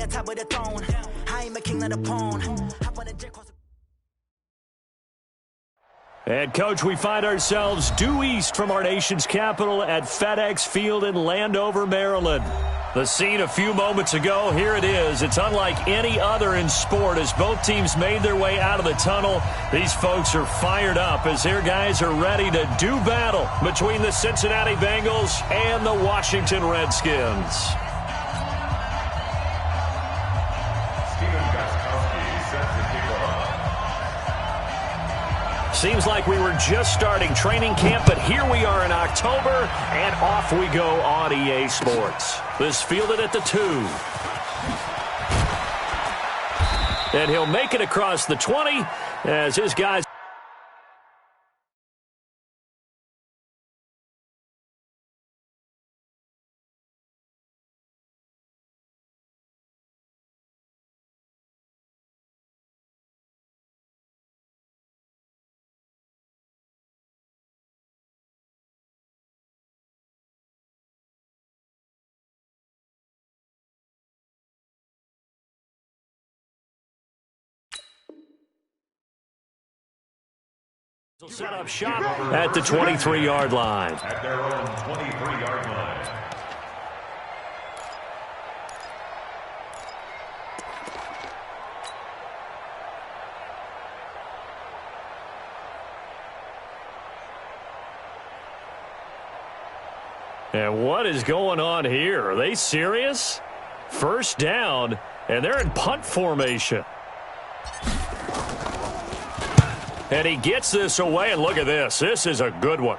on top of the throne. I ain't a king, not a pawn. Hop on a jet cross. And, Coach, we find ourselves due east from our nation's capital at FedEx Field in Landover, Maryland. The scene a few moments ago, here it is. It's unlike any other in sport as both teams made their way out of the tunnel. These folks are fired up as their guys are ready to do battle between the Cincinnati Bengals and the Washington Redskins. Seems like we were just starting training camp, but here we are in October, and off we go on EA Sports. This fielded at the 2. And he'll make it across the 20 as his guys... Set up shop at the 23-yard line. At their own 23-yard line. And what is going on here? Are they serious? First down, and they're in punt formation. And he gets this away, and look at this. This is a good one.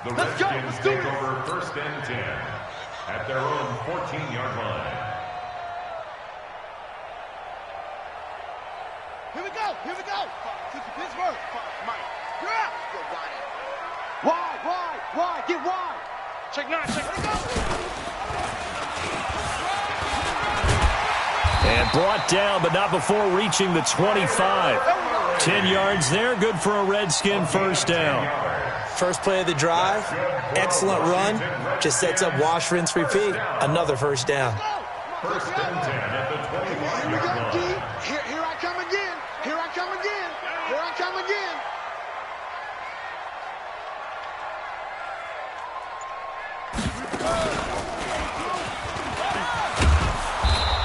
The Redskins take over 1st and 10 at their own 14-yard line. Here we go. Pittsburgh. Mike. Yeah. Wide. Get wide. Check 9. Let it go. And brought down, but not before reaching the 25. 10 yards there, good for a Redskin first down. First play of the drive, excellent run, just sets up wash, rinse, repeat. Another first down. 1st and 10 at the 21-yard line. Here I come again.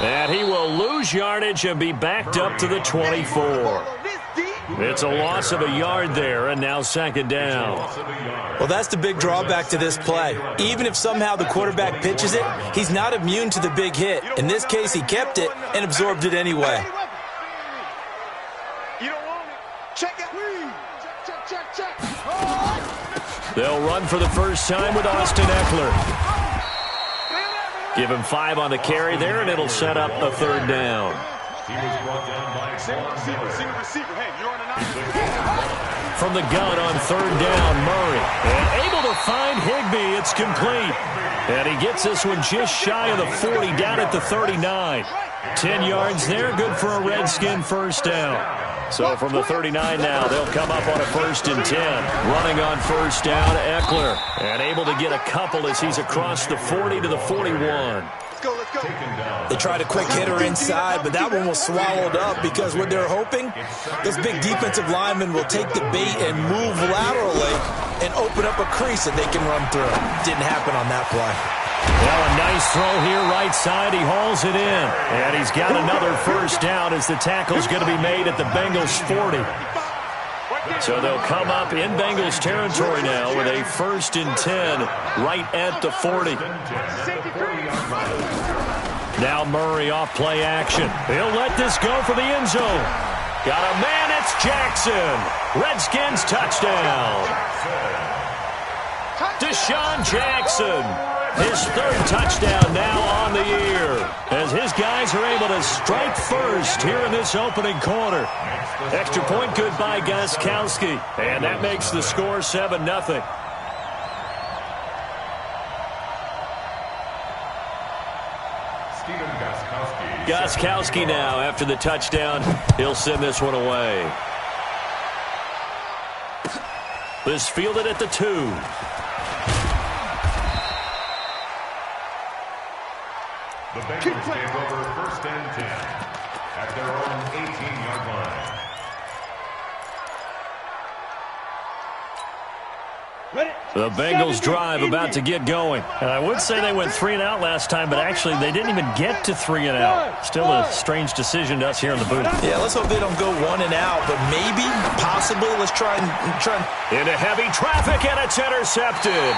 And he will lose yardage and be backed up to the 24. It's a loss of a yard there, and now 2nd down. Well, that's the big drawback to this play. Even if somehow the quarterback pitches it, he's not immune to the big hit. In this case, he kept it and absorbed it anyway. You don't want it. Check it. Check. They'll run for the first time with Austin Eckler. Give him 5 on the carry there, and it'll set up a 3rd down. He was brought down by Receiver. Hey, you're on an From the gun on 3rd down, Murray. And able to find Higbee. It's complete. And he gets this one just shy of the 40, down at the 39. 10 yards there, good for a Redskin first down. So from the 39 now, they'll come up on a 1st and 10. Running on 1st down, Eckler. And able to get a couple as he's across the 40 to the 41. Let's go. They tried a quick hitter inside, but that one was swallowed up because what they're hoping, those big defensive linemen will take the bait and move laterally and open up a crease that they can run through. Didn't happen on that play. Well, a nice throw here right side. He hauls it in. And he's got another first down as the tackle's going to be made at the Bengals 40. So they'll come up in Bengals territory now with a 1st and 10 right at the 40. Now Murray off play action. He'll let this go for the end zone. Got a man, it's Jackson. Redskins touchdown. Deshaun Jackson. His 3rd touchdown now on the year as his guys are able to strike first here in this opening quarter. Extra point good by Gostkowski, and that makes the score 7-0. Gostkowski now after the touchdown. He'll send this one away. This fielded at the 2. The Bengals take over 1st and 10 at their own 18-yard line. The Bengals drive about to get going. And I would say they went 3 and out last time, but actually they didn't even get to 3 and out. Still a strange decision to us here in the booth. Yeah, let's hope they don't go 1 and out, but maybe, possibly, let's try and... Into heavy traffic, and it's intercepted.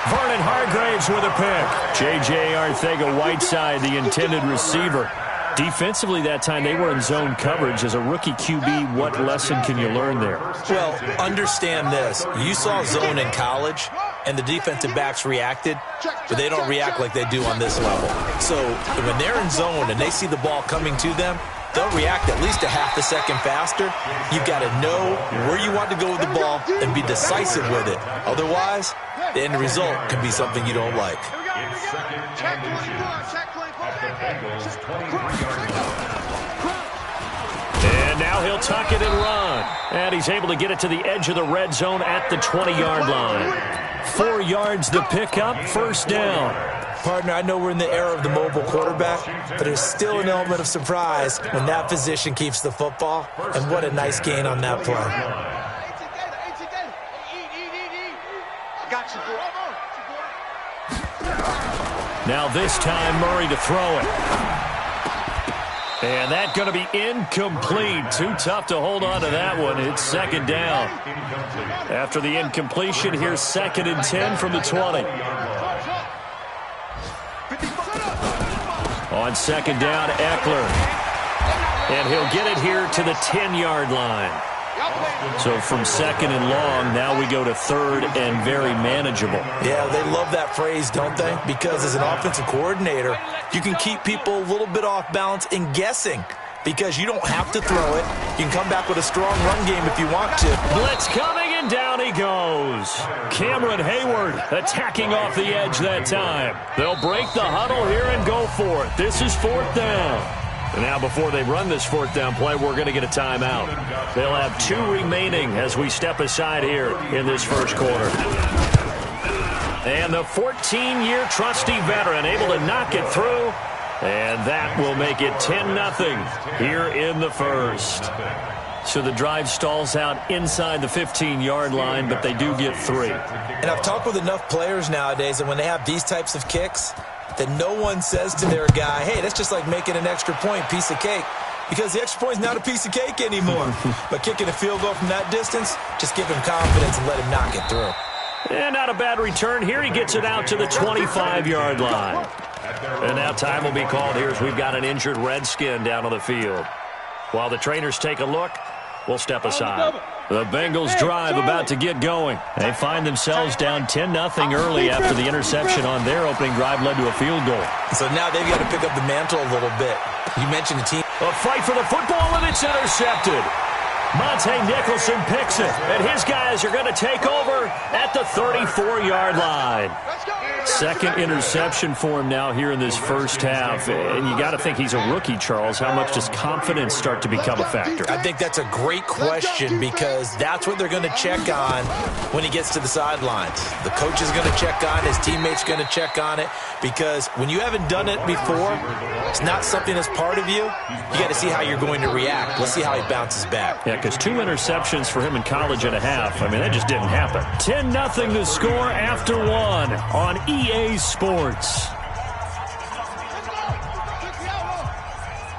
Vernon Hargraves with a pick. J.J. Arcega-Whiteside, the intended receiver. Defensively that time, they were in zone coverage. As a rookie QB, what lesson can you learn there? Well, understand this. You saw zone in college, and the defensive backs reacted, but they don't react like they do on this level. So when they're in zone and they see the ball coming to them, they'll react at least a half a second faster. You've got to know where you want to go with the ball and be decisive with it. Otherwise, the end result can be something you don't like. It's 2nd and 2 at the Bengals' 23-yard line. And now he'll tuck it and run. And he's able to get it to the edge of the red zone at the 20-yard line. 4 yards the pickup, 1st down. Partner, I know we're in the era of the mobile quarterback, but there's still an element of surprise when that position keeps the football. And what a nice gain on that play. Got you, boy. Now this time, Murray to throw it. And that's going to be incomplete. Too tough to hold on to that one. It's 2nd down. After the incompletion, here's 2nd and 10 from the 20. On 2nd down, Eckler. And he'll get it here to the 10-yard line. So from 2nd and long, now we go to 3rd and very manageable. Yeah, they love that phrase, don't they? Because as an offensive coordinator, you can keep people a little bit off balance and guessing because you don't have to throw it. You can come back with a strong run game if you want to. Blitz coming, and down he goes. Cameron Hayward attacking off the edge that time. They'll break the huddle here and go for it. This is 4th down. And now before they run this 4th down play, we're going to get a timeout. They'll have 2 remaining as we step aside here in this 1st quarter. And the 14-year trusty veteran able to knock it through. And that will make it 10-0 here in the 1st. So the drive stalls out inside the 15-yard line, but they do get 3. And I've talked with enough players nowadays, and when they have these types of kicks, that no one says to their guy, hey, that's just like making an extra point, piece of cake. Because the extra point is not a piece of cake anymore. But kicking a field goal from that distance, just give him confidence and let him knock it through. And not a bad return here. He gets it out to the 25-yard line. And now time will be called here as we've got an injured Redskin down on the field. While the trainers take a look, we'll step aside. The Bengals drive about to get going. They find themselves down 10-0 early after the interception on their opening drive led to a field goal. So now they've got to pick up the mantle a little bit. You mentioned the team. A fight for the football, and it's intercepted. Monte Nicholson picks it, and his guys are going to take over at the 34-yard line. 2nd interception for him now here in this 1st half. And you got to think he's a rookie, Charles. How much does confidence start to become a factor? I think that's a great question because that's what they're going to check on when he gets to the sidelines. The coach is going to check on, his teammates going to check on it because when you haven't done it before, it's not something that's part of you. You got to see how you're going to react. Let's see how he bounces back. Yeah, because 2 interceptions for him in college and a half. I mean, that just didn't happen. 10-0 the score after 1 on EA Sports.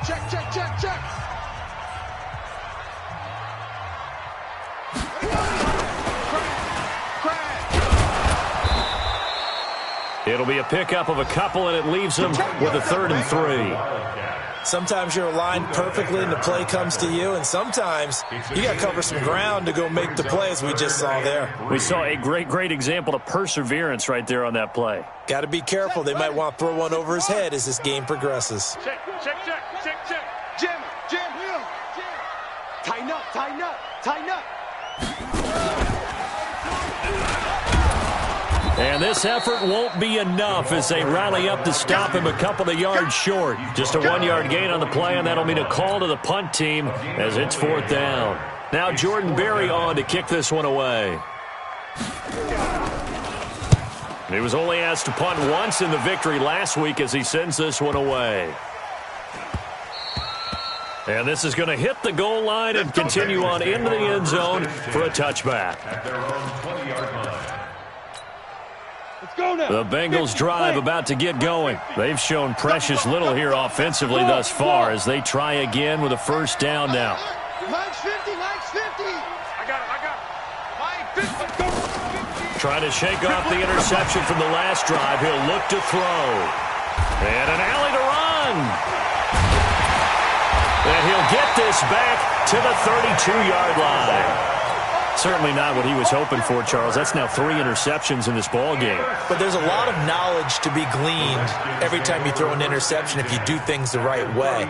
Check. It'll be a pickup of a couple, and it leaves them with a 3rd and 3. Sometimes you're aligned perfectly and the play comes to you, and sometimes you got to cover some ground to go make the play, as we just saw there. We saw a great example of perseverance right there on that play. Got to be careful. They might want to throw one over his head as this game progresses. Check. Jim. Tighten up. And this effort won't be enough as they rally up to stop him a couple of yards short. Just a 1-yard gain on the play, and that'll mean a call to the punt team as it's 4th down. Now Jordan Berry on to kick this one away. He was only asked to punt once in the victory last week as he sends this one away. And this is going to hit the goal line and continue on into the end zone for a touchback. At their own 20-yard line. Let's go now. The Bengals drive about to get going. They've shown precious little here offensively thus far as they try again with a first down now. Line's 50, line's 50. I got it. Line 50. Go. Trying to shake off the interception from the last drive. He'll look to throw. And an alley to run. And he'll get this back to the 32-yard line. Certainly not what he was hoping for, Charles. That's now 3 interceptions in this ball game. But there's a lot of knowledge to be gleaned every time you throw an interception if you do things the right way.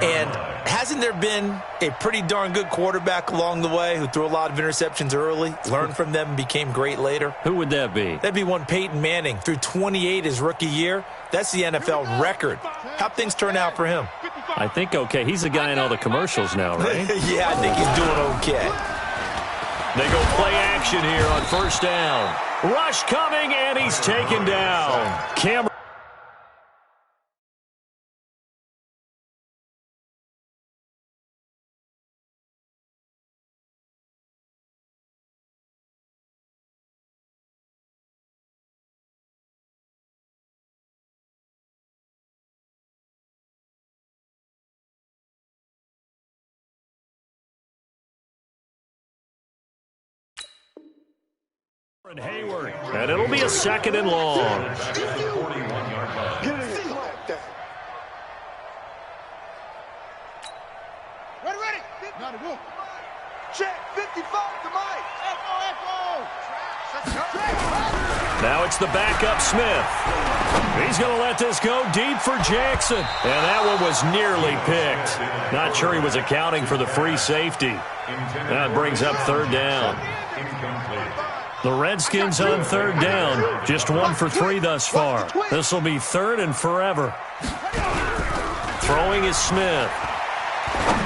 And hasn't there been a pretty darn good quarterback along the way who threw a lot of interceptions early, learned from them, and became great later? Who would that be? That'd be one Peyton Manning. Threw 28 his rookie year. That's the NFL record. How'd things turn out for him? I think okay. He's the guy in all the commercials now, right? Yeah, I think he's doing okay. They go play action here on first down. Rush coming, and he's taken down. Cameron. Hayward, and it'll be a second and long. At the 41-yard line. Ready. Not a go. Check. 55 to Mike. Now it's the backup Smith. He's going to let this go deep for Jackson. And that one was nearly picked. Not sure he was accounting for the free safety. That brings up third down. The Redskins on third down. Just 1 for 3 thus far. This will be third and forever. Throwing is Smith.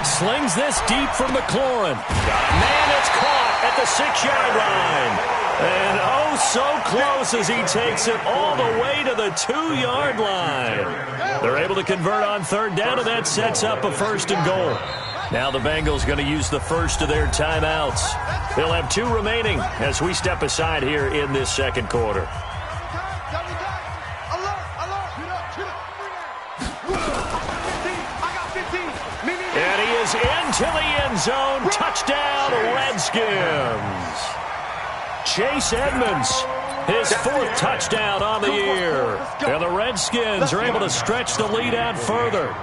Slings this deep from McLaurin. Man, it's caught at the 6-yard line. And oh, so close as he takes it all the way to the 2-yard line. They're able to convert on third down, and that sets up a first and goal. Now the Bengals going to use the first of their timeouts. They'll have 2 remaining as we step aside here in this second quarter. And he is into the end zone. Touchdown, Redskins. Chase Edmonds, his 4th touchdown on the year. And the Redskins are able to stretch the lead out further.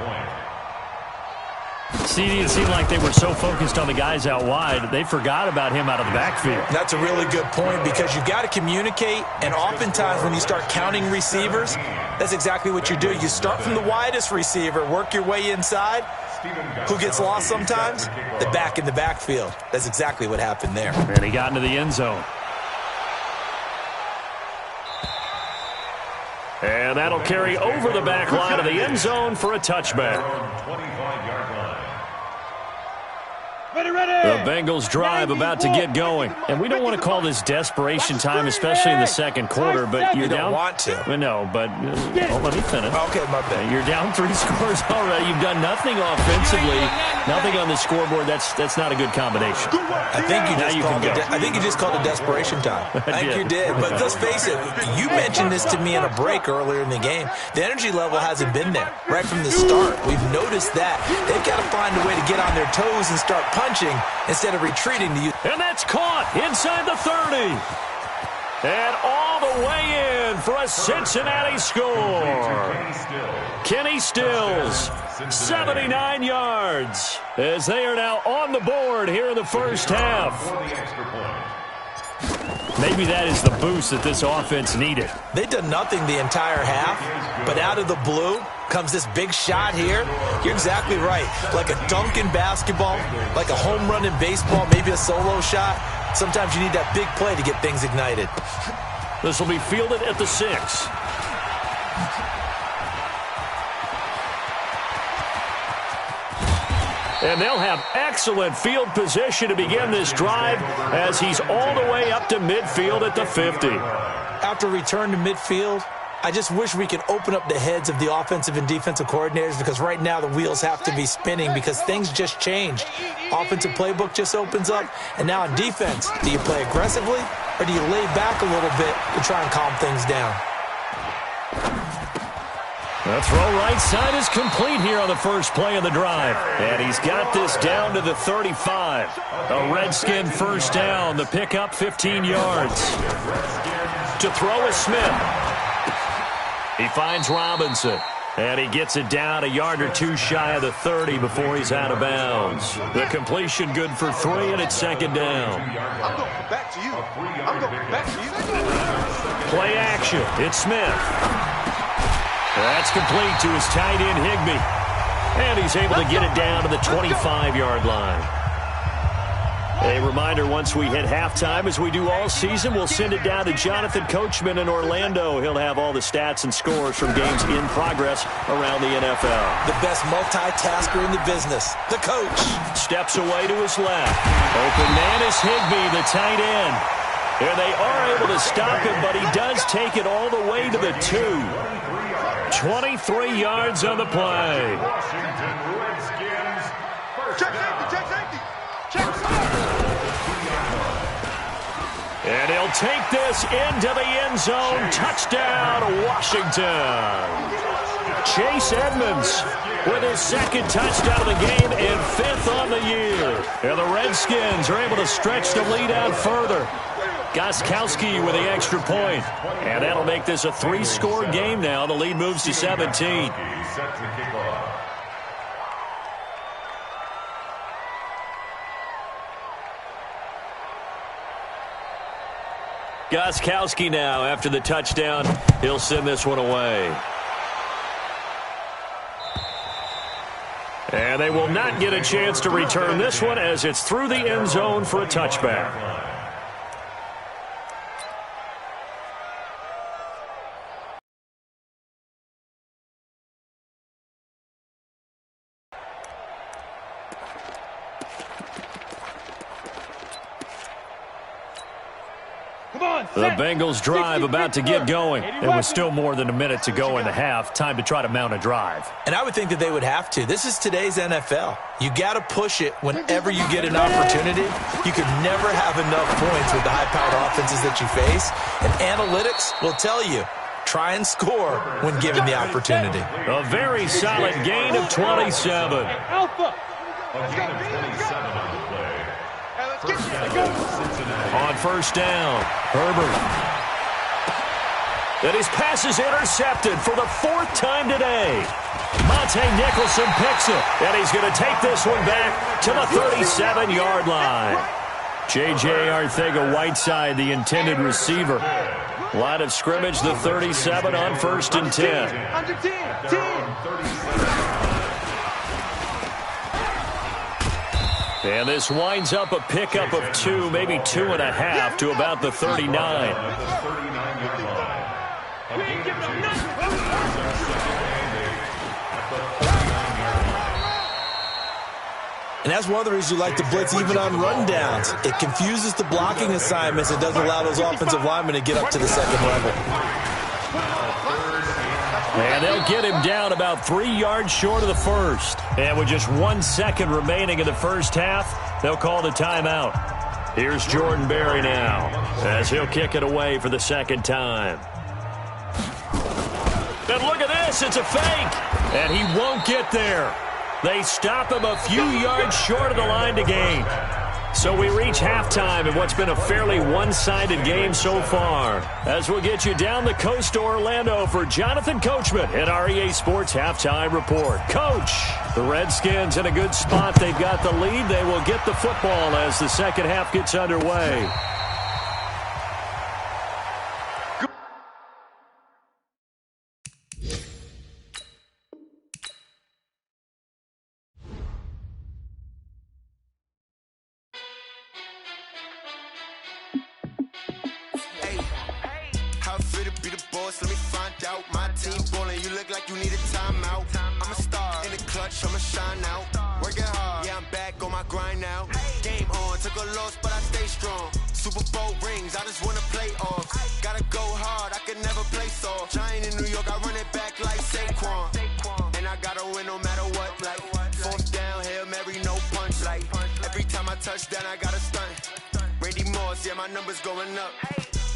See, it seemed like they were so focused on the guys out wide, they forgot about him out of the backfield. That's a really good point because you've got to communicate, and oftentimes when you start counting receivers, that's exactly what you do. You start from the widest receiver, work your way inside. Who gets lost sometimes? The back in the backfield. That's exactly what happened there. And he got into the end zone. And that'll carry over the back line of the end zone for a touchback. 25-yard line. The Bengals drive about to get going. And we don't want to call this desperation time, especially in the second quarter, but you're down. You don't want to. No, but let me finish. Okay, my bad. You're down 3 scores already. You've done nothing offensively, nothing on the scoreboard. That's not a good combination. I think you just called it desperation time. I think you did. But let's face it, you mentioned this to me in a break earlier in the game. The energy level hasn't been there right from the start. We've noticed that. They've got to find a way to get on their toes and start punching instead of retreating to you. And that's caught inside the 30. And all the way in for a Cincinnati score. Kenny Stills, 79 yards, as they are now on the board here in the first half. Maybe that is the boost that this offense needed. They've done nothing the entire half, but out of the blue comes this big shot here. You're exactly right. Like a dunk in basketball, like a home run in baseball, maybe a solo shot. Sometimes you need that big play to get things ignited. This will be fielded at the 6. And they'll have excellent field position to begin this drive as he's all the way up to midfield at the 50. have to return to midfield, I just wish we could open up the heads of the offensive and defensive coordinators, because right now the wheels have to be spinning because things just changed. Offensive playbook just opens up, and now on defense, do you play aggressively or do you lay back a little bit to try and calm things down? The throw right side is complete here on the first play of the drive. And he's got this down to the 35. A Redskin first down. The pickup 15 yards. To throw is Smith. He finds Robinson. And he gets it down a yard or two shy of the 30 before he's out of bounds. The completion good for 3, and it's second down. I'm going back to you. I'm going back to you. Play action. It's Smith. That's complete to his tight end, Higbee. And he's able to get it down to the 25-yard line. A reminder, once we hit halftime, as we do all season, we'll send it down to Jonathan Coachman in Orlando. He'll have all the stats and scores from games in progress around the NFL. The best multitasker in the business, the coach. Steps away to his left. Open man is Higbee, the tight end. And they are able to stop him, but he does take it all the way to the 2. 23 yards on the play. Washington Redskins. Check safety, check safety. Check safety. And he'll take this into the end zone. Touchdown, Washington. Chase Edmonds with his second touchdown of the game and 5th on the year. And the Redskins are able to stretch the lead out further. Gostkowski with the extra point. And that'll make this a 3-score game now. The lead moves to 17. Set to kick off. Gostkowski now after the touchdown. He'll send this one away. And they will not get a chance to return this one as it's through the end zone for a touchback. The Bengals drive about to get going. And with still more than a minute to go in the half, time to try to mount a drive. And I would think that they would have to. This is today's NFL. You got to push it whenever you get an opportunity. You could never have enough points with the high-powered offenses that you face. And analytics will tell you, try and score when given the opportunity. A very solid gain of 27. Alpha. A gain of 27 on the play. On first down, Herbert. And his pass is intercepted for the 4th time today. Monte Nicholson picks it, and he's going to take this one back to the 37-yard line. J.J. Arcega-Whiteside, the intended receiver. Line of scrimmage, the 37 on 1st and 10. Under 10. And this winds up a pickup of 2, maybe 2.5 to about the 39. And that's one of the reasons you like to blitz even on rundowns. It confuses the blocking assignments. It doesn't allow those offensive linemen to get up to the second level. And they'll get him down about 3 yards short of the first. And with just 1 second remaining in the first half, they'll call the timeout. Here's Jordan Berry now as he'll kick it away for the second time. And look at this, it's a fake. And he won't get there. They stop him a few yards short of the line to gain. So we reach halftime in what's been a fairly one-sided game so far. As we'll get you down the coast to Orlando for Jonathan Coachman at our EA Sports Halftime Report. Coach, the Redskins in a good spot. They've got the lead. They will get the football as the second half gets underway. Let me find out. My team ballin', you look like you need a timeout. I'm a star in the clutch, I'ma shine out. Working hard, yeah, I'm back on my grind now. Game on, took a loss, but I stay strong. Super Bowl rings, I just wanna play off. Gotta go hard, I can never play soft. Giant in New York, I run it back like Saquon. And I gotta win no matter what. Like fourth down, Hail Mary, no punch. Like every time I touch down, I gotta stunt. Randy Moss, yeah, my numbers going up.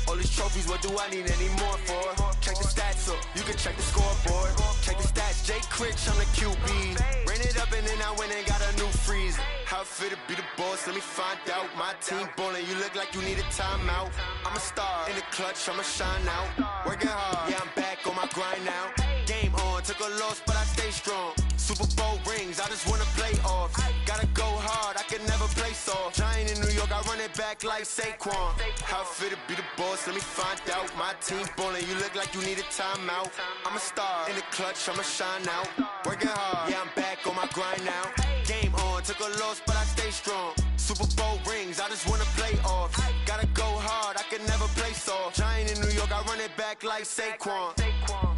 All these trophies, what do I need any more for? Check the stats up, you can check the scoreboard. Check the stats, Jake Critch, I'm the QB. Ran it up and then I went and got a new freeze. How it fit to be the boss, let me find out. My team ballin', you look like you need a timeout. I'm a star, in the clutch, I'ma shine out. Working hard, yeah, I'm back on my grind now. Game on, took a loss, but I stay strong. Super Bowl rings, I just wanna play off. Gotta go hard, I can never play soft. Giant in New York, I run it back like Saquon. How it fit to be the boss, let me find out. My team ballin', you look like you need a timeout. I'm a star, in the clutch, I'ma shine out. Working hard, yeah, I'm back on my grind now. Game on, took a loss, but I stay strong. Super Bowl rings, I just wanna play off. Gotta go hard, I can never play soft. Giant in New York, I run it back like Saquon.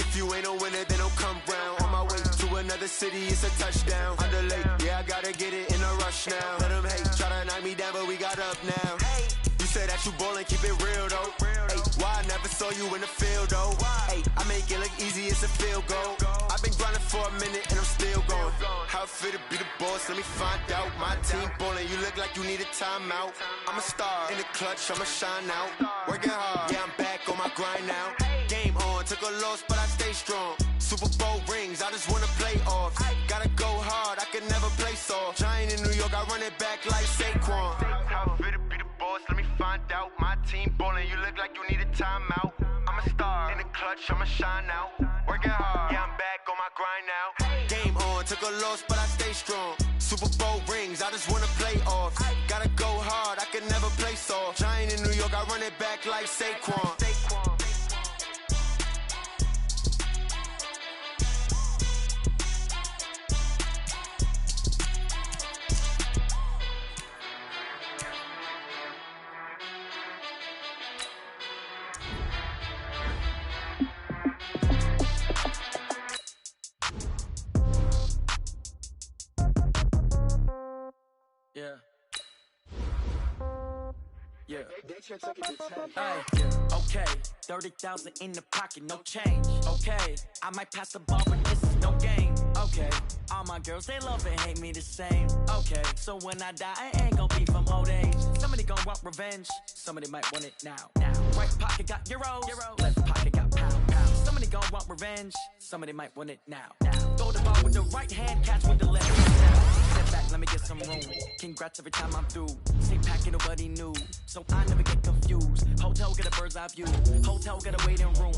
If you ain't a winner, then don't come round. On my way to another city, it's a touchdown. Underlay, yeah, I gotta get it in a rush now. Let them hate, try to knock me down, but we got up now. You say that you ballin', keep it real though. Hey, why I never saw you in the field though? Hey, I make it look easy, it's a field goal. I've been grinding for a minute and I'm still going. How it fit to be the boss, let me find out. My team ballin', you look like you need a timeout. I'm a star, in the clutch, I'ma shine out. Working hard, yeah, I'm back on my grind now. Game on, took a loss, but I stay strong. Super Bowl rings, I just wanna play off. Gotta go hard, I can never play soft. Giant in New York, I run it back like Saquon. How it fit to be the boss, let me find out. My team ballin', you look like you need a timeout. I'm a star, in the clutch, I'ma shine out. Working hard, yeah, I'm back on my grind now. Game on, took a loss, but I stay strong. Super Bowl rings, I just wanna play off. Gotta go hard, I can never play soft. Giant in New York, I run it back like Saquon. Yeah. Hey, okay, 30,000 in the pocket, no change. Okay, I might pass the ball, but this is no game. Okay, all my girls, they love and hate me the same. Okay, so when I die, I ain't gon' be from old age. Somebody gon' want revenge, somebody might want it now. Right pocket got euros, left pocket got pound. Somebody gon' want revenge, somebody might want it now. Throw the ball with the right hand, catch with the left. Step back, let me get some room. Congrats every time I'm through. Stay packing nobody new, so I never get confused. Hotel get a bird's eye view. Hotel get a waiting room.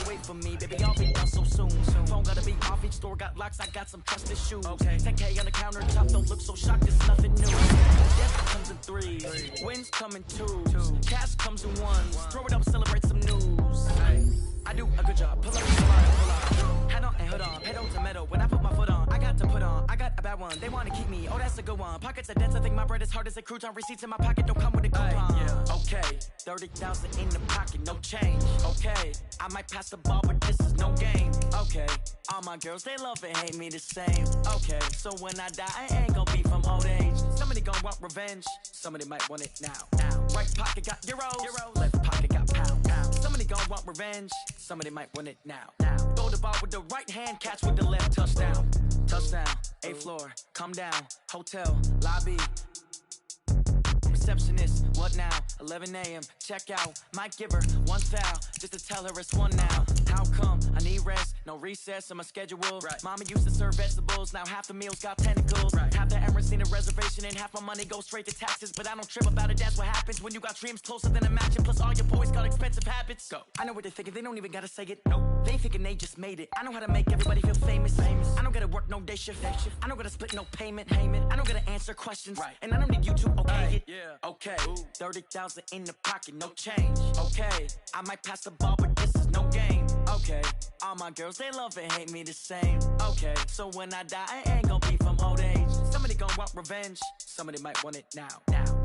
Wait for me, baby, I'll be done so soon. Phone gotta be off, each store got locks, I got some trusted shoes. Okay, 10K on the countertop, don't look so shocked, it's nothing new. Death comes in threes, wins come in twos, cash comes in ones. Throw it up, celebrate some news. I do a good job, pull up, pull up. Head on and hood on, pedal to metal. When I put my foot on, I got to put on. I got a bad one, they wanna keep me, oh that's a good one. Pockets are dense, I think my bread is hard as a crouton. Receipts in my pocket don't come with a coupon. Okay, 30,000 in the pocket, no change. Okay, I might pass the ball, but this is no game. Okay, all my girls, they love and hate me the same. Okay, so when I die, I ain't gon' be from old age. Somebody gon' want revenge, somebody might want it now. Right pocket got euros, left pocket got pound. Somebody gon' want revenge, somebody might want it now. Throw the ball with the right hand, catch with the left, touchdown. Touchdown, 8th floor, come down, hotel, lobby. Receptionist, what now? 11 a.m., check out. Might give her one foul, just to tell her it's one now. How come? I need rest, no recess in my schedule. Right. Mama used to serve vegetables, now half the meals got tentacles. Right. Half the Emirates need a reservation and half my money goes straight to taxes. But I don't trip about it, that's what happens when you got dreams closer than a matching. Plus all your boys got expensive habits. Go. I know what they're thinking, they don't even gotta say it. Nope. They thinking they just made it. I know how to make everybody feel famous. I don't gotta work no day shift. I don't gotta split no payment. I don't gotta answer questions. Right. And I don't need you to okay it. Yeah. Okay, 30,000 in the pocket, no change. Okay, I might pass the ball, but this is no game. Okay, all my girls, they love and hate me the same. Okay, so when I die, I ain't gon' be from old age. Somebody gon' want revenge, somebody might want it now.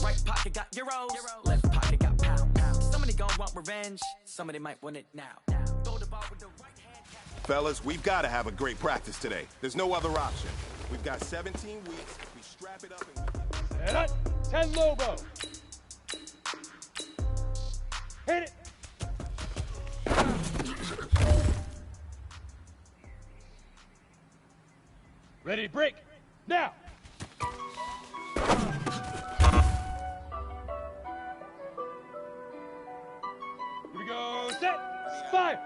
Right pocket got euros, left pocket got pound. Somebody gon' want revenge, somebody might want it now. Throw the ball with the right hand. Fellas, we've got to have a great practice today. There's no other option. We've got 17 weeks. We strap it up and... Set up. 10 Lobo. Hit it. Ready to break. Now. Here we go. Set. Fire.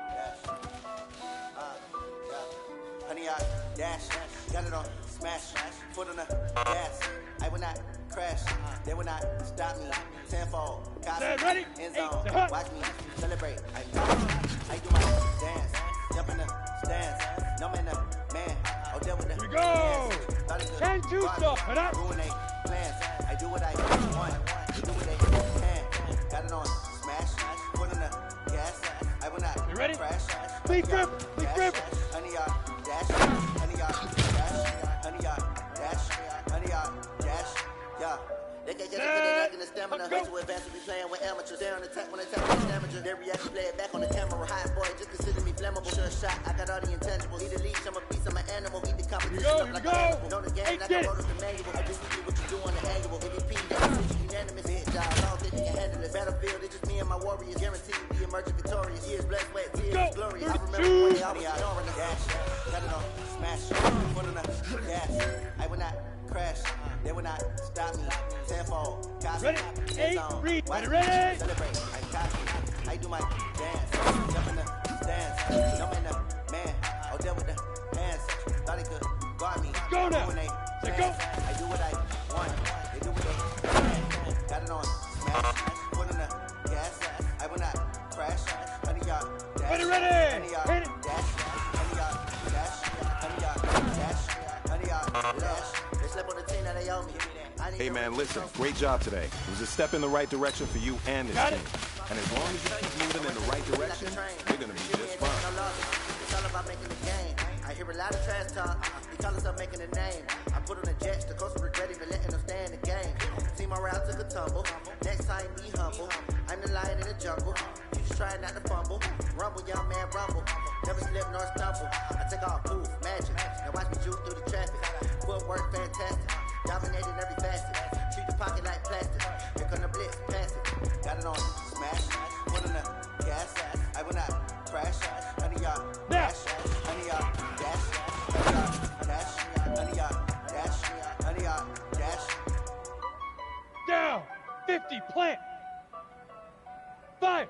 Honey, I dash, got it on smash, foot on the gas. I will not crash, they will not stop me. Tenfold, copy, ready? end zone, Eight, watch me celebrate. I do my dance, jump in the stands. No man, man, I'll deal with the. Here we go. 10-2 stop, and up. Ruin they plans. I do what I want, they do what they can. Got it on smash, foot on the gas. I will not You ready? crash. Please grip, please grip. Honey, dash, honey, dash, honey, dash, honey, dash, yeah. They can't get it in the stamina. Hustle advance to be playing with amateurs. They're on attack when they tap with the damager. They react to play it back on the camera. Hot boy, just consider me flammable. Sure shot, I got all the intangibles. Need a leash, I'm a beast, I'm an animal. Eat the competition up like an animal. Know the game, like I wrote the manual. I do what you do on the annual. MVP, that's unanimous. Hit job, long they can handle it. Battlefield, it's just me and my warriors. Guaranteed to be emerging victorious. Years blood, sweat, tears, glory. I remember when they always ignoring the dash. Got it on, smash, foot on the gas. I will not crash, they will not stop me. Tenfold, copy, Ready? end zone, Ready? watch me Ready? celebrate. I copy, I do my dance, jump in the stands. No man, man, I'll deal with the hands. Thought he could guard me. Go now. When they Let's plans, go. I do what I want, they do what they can. Got it on, smash, foot on the gas. I will not crash, honey, y'all dash. Ready, ready. Honey, y'all Hit it. dash, honey, y'all dash, honey, y'all dash, honey, y'all dash. They slept on the team that they owe me. Hey man, listen, great job today. It was a step in the right direction for you and this Got team. it. And as long as you keep moving in the right direction, you're gonna be just fine. It's all about making the game. I hear a lot of trash talk. They call us up making a name. I put on the jets, the coach regretting for letting them stay in the game. See my route took a tumble. Next time be humble. I'm the lion in the jungle. You just try not to fumble. Rumble, young man, rumble. Never slip nor stumble. I take off poof, magic. Now watch me juke through the traffic. Footwork fantastic. Dominating every facet. Treat the pocket like plastic. Here come the blitz, pass it. Got it on smash. Foot on the gas. I will not crash. Honey, y'all dash. Honey, y'all dash. Honey, y'all dash. Honey, y'all dash. Honey, y'all dash. Down. 50, plant. Fire.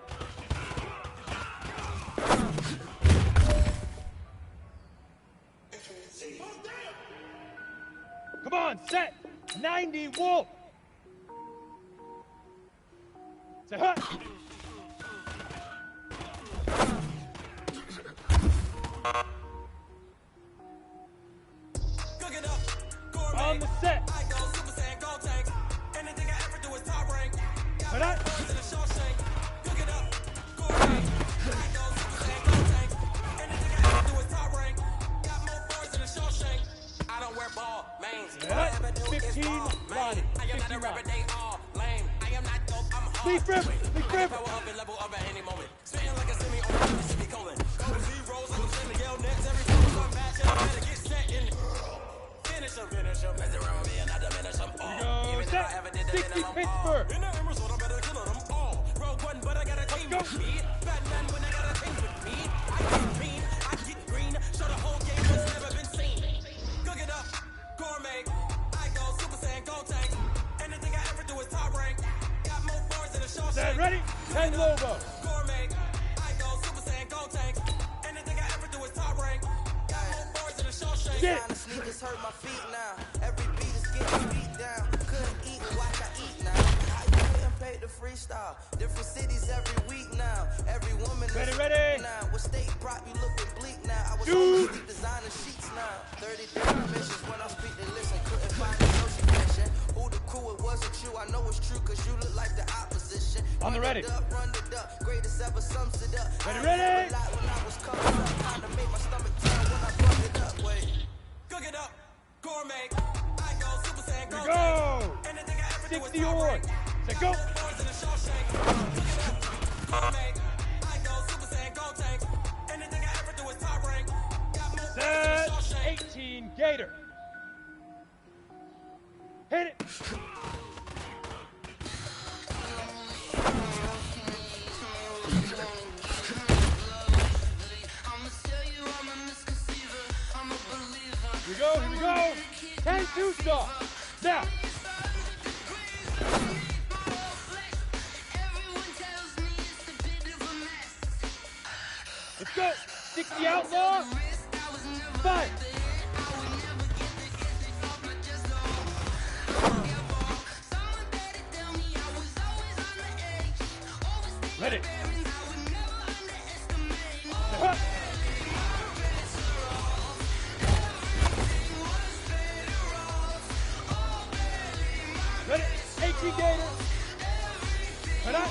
Come on, set. 90, wolf. Say hut. On the set. Hut up. I don't wear ball mains. Yeah. 15, Lonnie. 50 rounds. Leaf grip. Leaf grip. Power up and level up at any moment. Spitting like a semi on the semicolon. Zeros like a Senegal next. Every time I match it, I better get set in. Finish them. Mess around with me and I diminish them all. Go Even if I ever set. did the 60, minimum all. Pittsburgh. In the Emerald, I better kill them all. Rogue one, but I got a team with me. Batman when I got a team with me. I get mean, I get green. Show the whole game what's never been seen. Cook it up, gourmet. I go Super Saiyan, go tank. Anything I ever do is top rank. Got more bars than a show. Set ready. 10 logo. Gourmet. I go Super Saiyan, go tank. Anything I ever do is top rank. Got more bars than a show. Get The sneakers hurt my feet now. Every beat is getting beat down. Couldn't eat and watch I eat now. I couldn't pay the freestyle. Different cities every week now. Every woman is Ready. now. With state prop, you looking bleak now. I was Dude. always designing sheets now. 30 different missions when I speak they listen. Couldn't find the social mission. Who the crew, it wasn't you. I know it's true cause you look like the opposition. On the ready. Run it up. Greatest ever sums it up. Ready, I ain't ready. never lied when I was coming up. Trying to make my stomach turn when I bump it up. Wait. Cook it up, gourmet. I go Super Saiyan, go Go. tank. Anything I ever do is 60 top or. rank. Say go. Bars in a Shawshank. Cook it up, gourmet. I go Super Saiyan, go tank. Anything I ever do is top rank. Got more bars than a Set. Shawshank. 18, Gator. Hit it. Boost off. Now. Let's go. 60 outlaw. 5. Ready. Huh. Ready. 18 gator. Head up.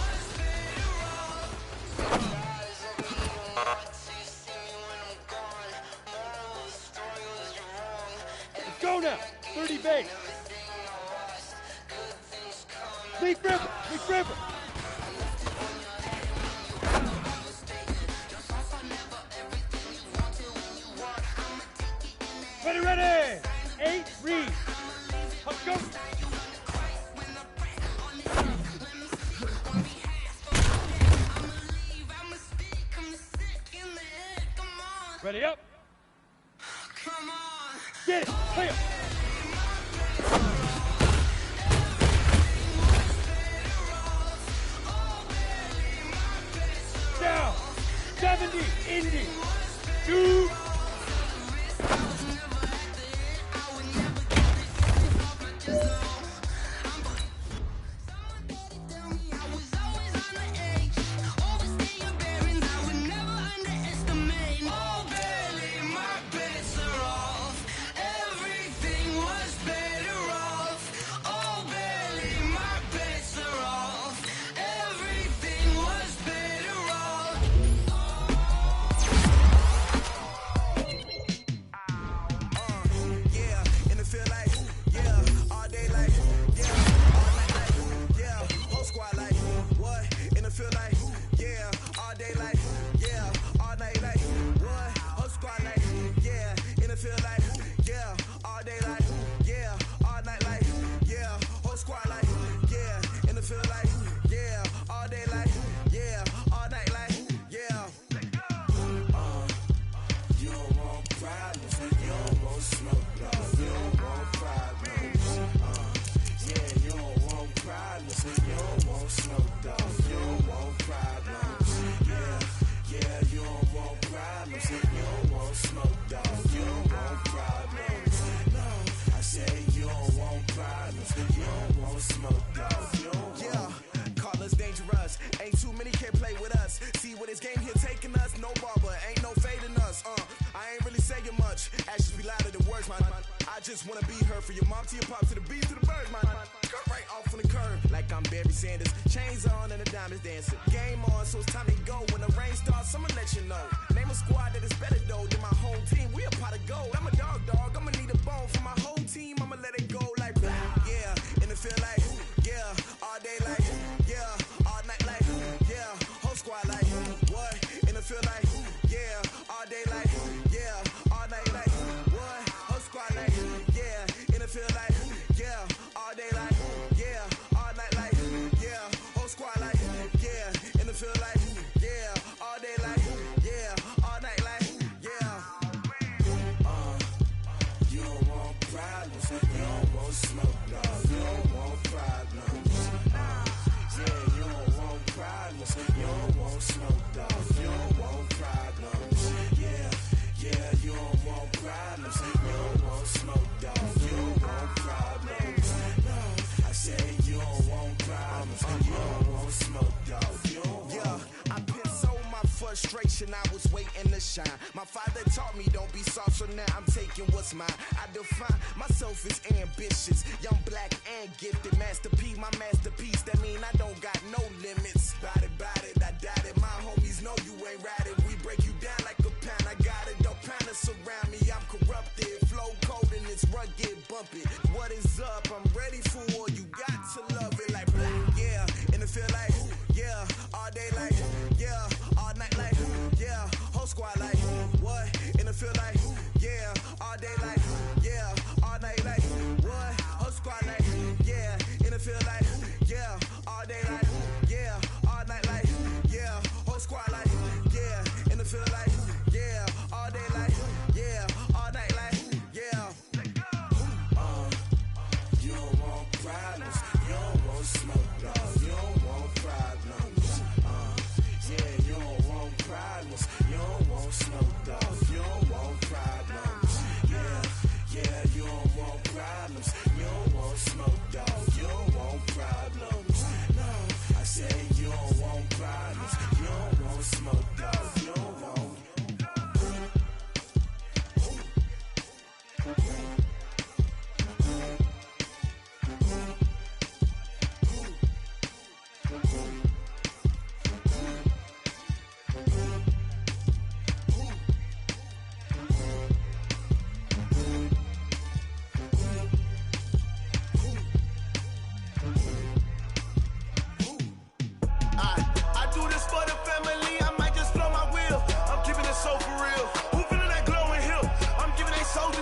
Let's go now. 30 base. Leaf river. Leaf river. Ready, ready. 8, read. Let's go. Ready up. Get it. Play it. Down. 70. Indy. 2. I was waiting to shine. My father taught me don't be soft, so now I'm taking what's mine. I define myself as ambitious, young, black, and gifted. Master P, my masterpiece. That mean I don't got no limits. Bout it, I doubt it. My homies know you ain't ratted. We break you down like a pound. I got it, don't panic surround me. I'm corrupted, flow cold and it's rugged, bumpy. What is up? I'm ready for war. You got to love it like black, yeah. And it feel like, yeah, all day like, yeah, all night like, yeah, whole squad like, what? And it feel like, yeah, all day like, yeah, all night like, what? Whole squad like, yeah, and it feel like, yeah, all day like, yeah, all night like, yeah, whole squad like, yeah, and it feel like, yeah, all day like, yeah, all night like, yeah. problems. You don't want smoke, dog. You don't want problems. Yeah, you don't want problems. You don't want smoke, dog. You don't want problems. Yeah, you don't want problems. You don't want smoke, dog. You don't want problems. No, I said you don't want problems. You don't want smoke, dog. You don't want.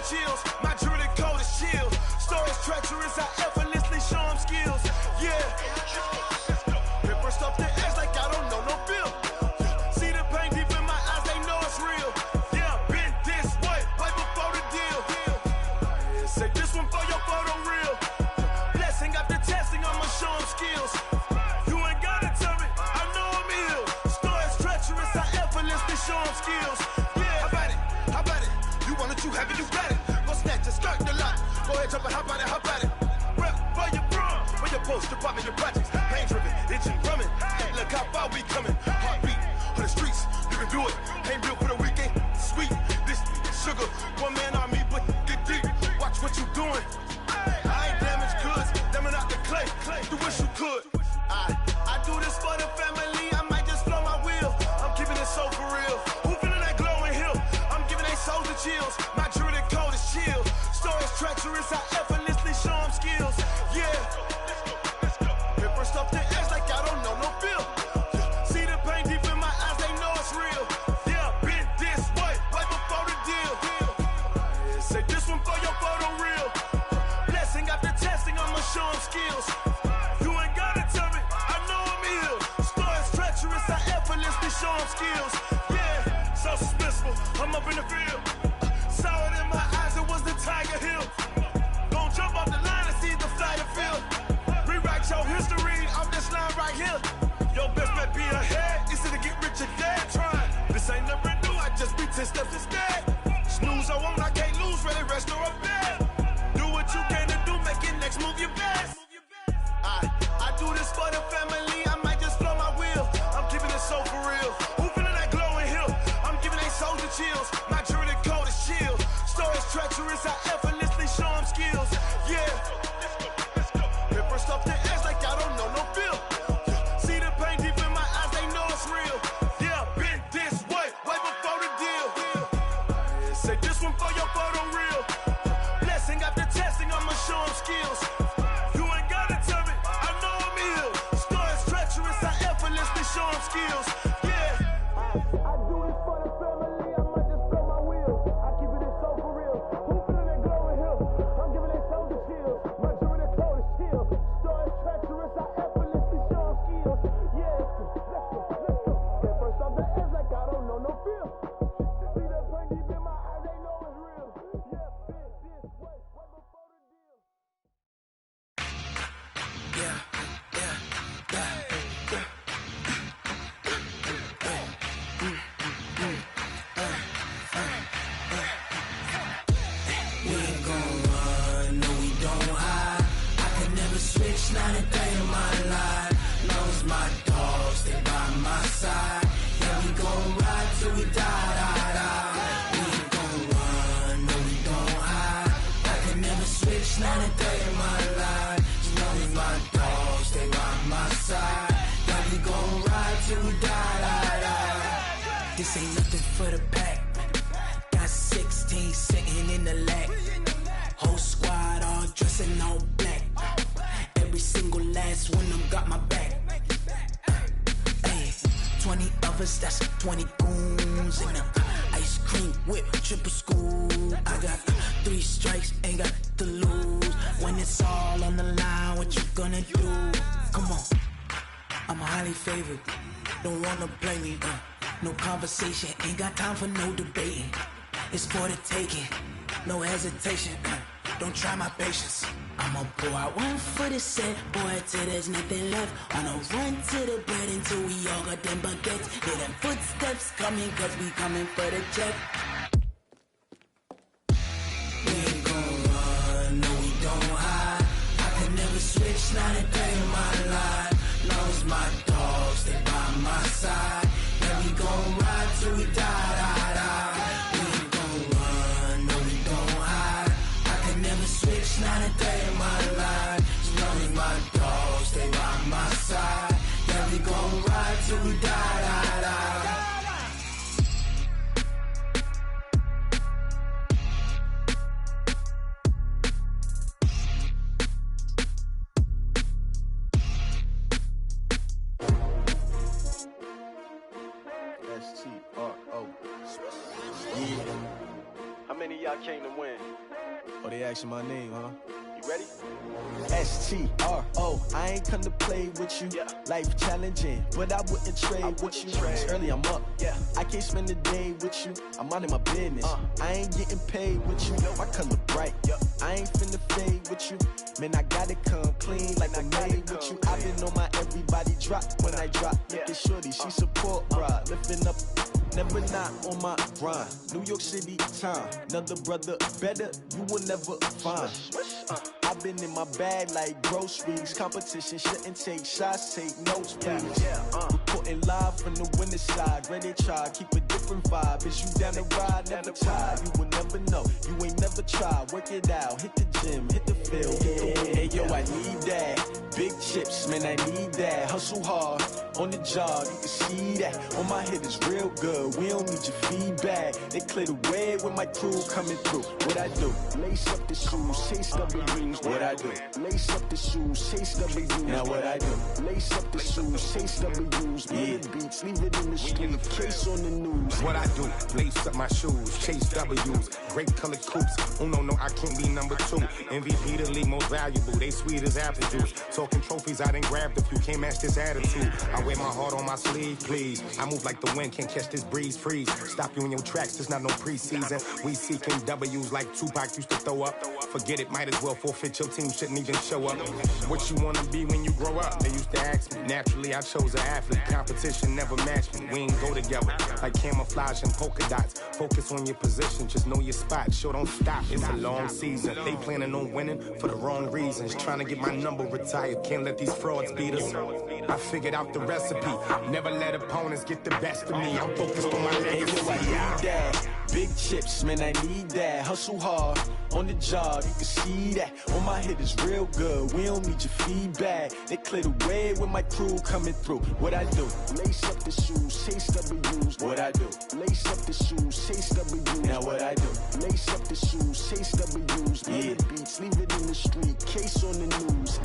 Chills. My jewelry code is chill. Stories treacherous, I effortlessly show them skills. Yeah. Paper stuff the edge like I don't know no bill. See the pain deep in my eyes, they know it's real. Yeah, been this way, right before the deal. Say this one for your photo real. Blessing after testing, I'ma show them skills. You ain't gotta tell me, I know I'm ill. Stories treacherous, I effortlessly show them skills. Yeah, how about it? How about it? You want it, you have it, you got it. Snatch and skirt the lot. Go ahead, jump and hop on it, hop at it. Rep for your bra, for your post, your pop and your projects. Pain driven, itching, drumming. Look how far we coming. Heartbeat on the streets, you can do it. Ain't built for the weekend. Sweet, this sugar. One man army, but get deep. Watch what you doing. I ain't damaged goods, damn it out the clay. You wish you could. I do this for the family. I might just blow my wheel. I'm keeping it so for real. Who feeling that glowing hill? I'm giving they souls the chills. My jewelry code is chill. Stories treacherous, I effortlessly show them skills. Yeah. Paper stuff the edge like I don't know no bill. See the pain deep in my eyes, they know it's real. Yeah, been this way, right before the deal. Say this one for your photo real. Blessing after testing, I'ma show them skills. You ain't gotta tell me, I know I'm ill. Stories treacherous, I effortlessly show them skills. Yeah, so suspenseful, I'm up in the field. Saw it in my eyes, it was the Tiger Hill. Gon' jump off the line and see the flyer field. Rewrite your history off this line right here. Your best bet be ahead, easy to get rich or dead trying. This ain't never new, I just be 10 steps instead. Snooze I won't, I can't lose, ready, rest or a bed. Do what you can to do, make it next move your best. I do this for the family, I might just blow my wheel. I'm keeping it so for real. Who feeling that glowing hill? I'm giving they souls the chills. My jewelry code is chill. Stories treacherous, I effortlessly show them skills. Yeah. Paper stuff the edge like I don't know no bill. See the pain deep in my eyes, they know it's real. Yeah, been this way, right before the deal. Say this one for your photo real. Blessing after testing, I'ma show them skills. You ain't gotta tell me, I know I'm ill. Stories treacherous, I effortlessly show them skills. Yeah. I do this for the family, I might just blow my wheel. I keep it so for real. Who feeling that glowing hill? I'm giving they souls the chills. My jewelry code is chill. Stories treacherous, I effortlessly show them skills. Yeah, let's go. Get first off the edge like I don't know no feel. See that pain deep in my eyes, they know it's real. Yeah, been this way, right before the deal. Yeah. We ain't gon' run, no we don't hide. I can never switch, not a day in my life. Long as my dogs, they by my side. Yeah, we gon' ride till we die. We ain't gon' run, no we don't hide. I can never switch, not a day in my life. As long as my dogs, they by my side. Yeah, we gon' ride till we die. This ain't nothing for the pack. Got 16 sitting in the lag. Whole squad all dressing all black. Every single last one of them got my back. Hey, 20 of us, that's 20 goons. And ice cream whip, triple scoop. I got 3 strikes, ain't got to lose. When it's all on the line, what you gonna do? Come on, I'm highly favored. Don't wanna blame me, no conversation, ain't got time for no debating. It's for the taking, no hesitation. Don't try my patience. I'ma pour out one for the set, boy, till there's nothing left. On a run to the bed until we all got them baguettes. Hear them footsteps coming, cause we coming for the check. We ain't gon' run, no we don't hide. I can never switch, not a day in my life. Long as my dogs, they by my side. Yeah, we gon' ride till we die, die, die. We ain't gon' run, no we don't hide. I can never switch, not a day in my life. As long as my dogs, stay by my side. Yeah, we gon' ride till we die, die, die. S-T-R-O. Yeah. How many of y'all came to win? Oh, they asking my name, huh? You ready? S-T-R-O. I ain't come to play with you. Life challenging, but I wouldn't trade with you. It's early, I'm up. I can't spend the day with you. I'm out of my business. I ain't getting paid with you. My color bright. I ain't finna fade with you. Man, I gotta come clean like I made with you. I've been on my everybody drop when I drop. Look at shorty, she support ride. Lifting up, never not on my grind. New York City time, another brother better you will never find. I've been in my bag like groceries. Competition shouldn't take shots, take notes, please. Reporting live from the winning side. Ready to try, keep a different vibe. Is you down the ride, never tired. You will never know, you ain't never tried. Work it out, hit the gym, hit the field, hit the win. Hey yo, I need that. Big chips, man, I need that. Hustle hard, on the job, you can see that. On my head is real good, we don't need your feedback. They clear the way with my crew coming through. What I do? Lace up the shoes, chase W's. What I do? Lace up the shoes, chase W's. Now what I do? Lace up the shoes, chase W's. Yeah, beats, leave it in the street, case on the news. What I do? Lace up my shoes, chase W's. Great colored coops. Oh no, I can't be number 2. MVP the league most valuable. They sweet as apple juice. Talking trophies, I done grabbed a few. Can't match this attitude. I wear my heart on my sleeve, please. I move like the wind, can't catch this breeze. Freeze. Stop you in your tracks. There's not no preseason. We seeking W's like Tupac used to throw up. Forget it, might as well forfeit. Your team shouldn't even show up. What you wanna be when you grow up? They used to ask me. Naturally, I chose an athlete. Competition never matched me. We ain't go together like camouflage and polka dots. Focus on your position, just know your spot. Sure, don't stop. It's a long season. They planning on winning for the wrong reasons. Trying to get my number retired. Can't let these frauds beat us. I figured out the recipe. Never let opponents get the best of me. I'm focused on my legacy. I need that. Big chips, man, I need that. Hustle hard, on the job, you can see that. On my head is real good, we don't need your feedback. They clear the way with my crew coming through. What I do? Lace up the shoes, chase W's. What I do? Lace up the shoes, chase W's. Now what I do? Lace up the shoes, chase W's. Yeah, beats, leave it in the street, case on the news.